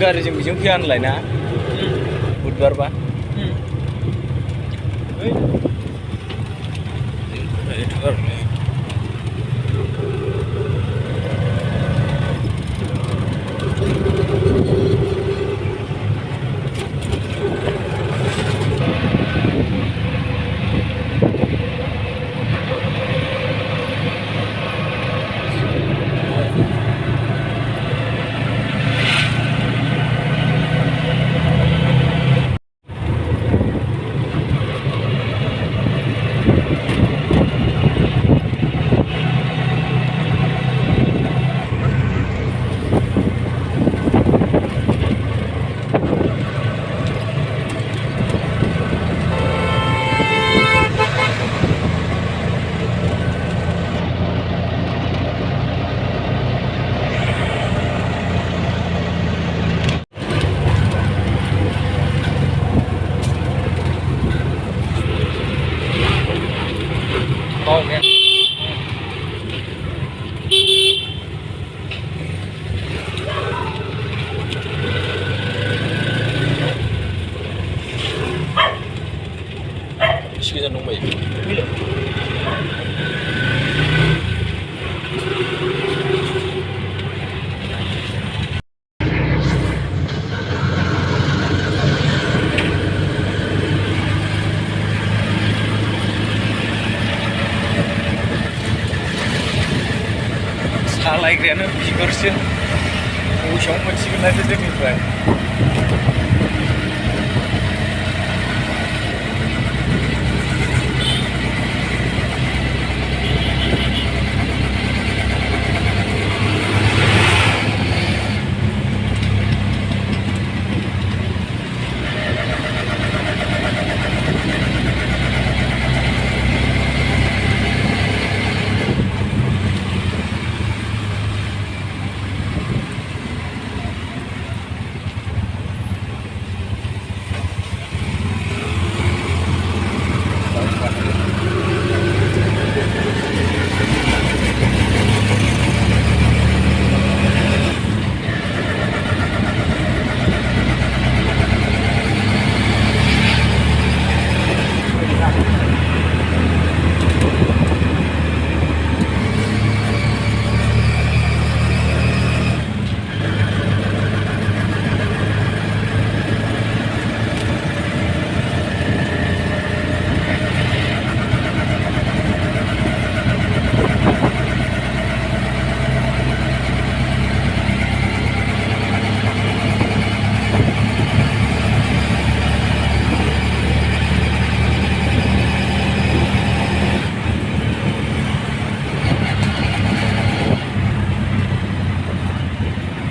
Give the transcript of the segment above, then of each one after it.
गारिजों बेजों फैया होनलाय ना बुधबारबा 시계전 농마이 सालायग्रायानो बिगुरसो बसेयाव मोनसिगोन ना जोंनिफ्राय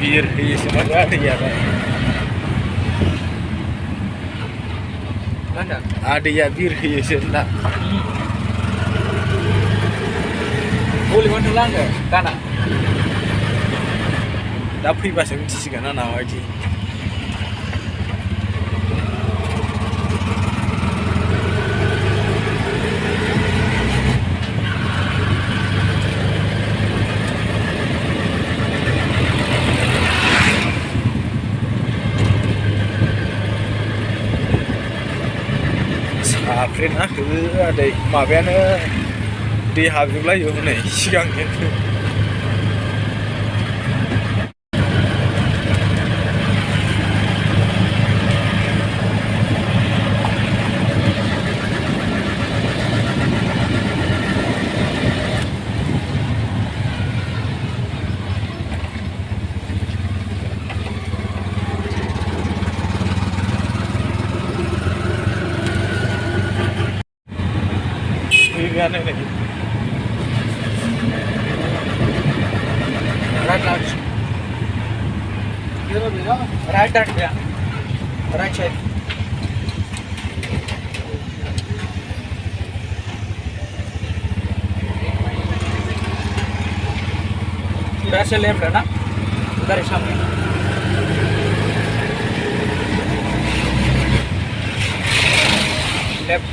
bir semua ada ya Pak. Mana? Ada ya bir sana. Boleh mana langga? Kana. Tapi bahasa Inggris sih kan nama aja. Aprena ada maafnya di habis lah yo nih siangnya. Ini nih. Right hand ya. Right side. इधर से left है ना उधर सामने left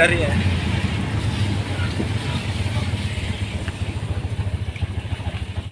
गारिया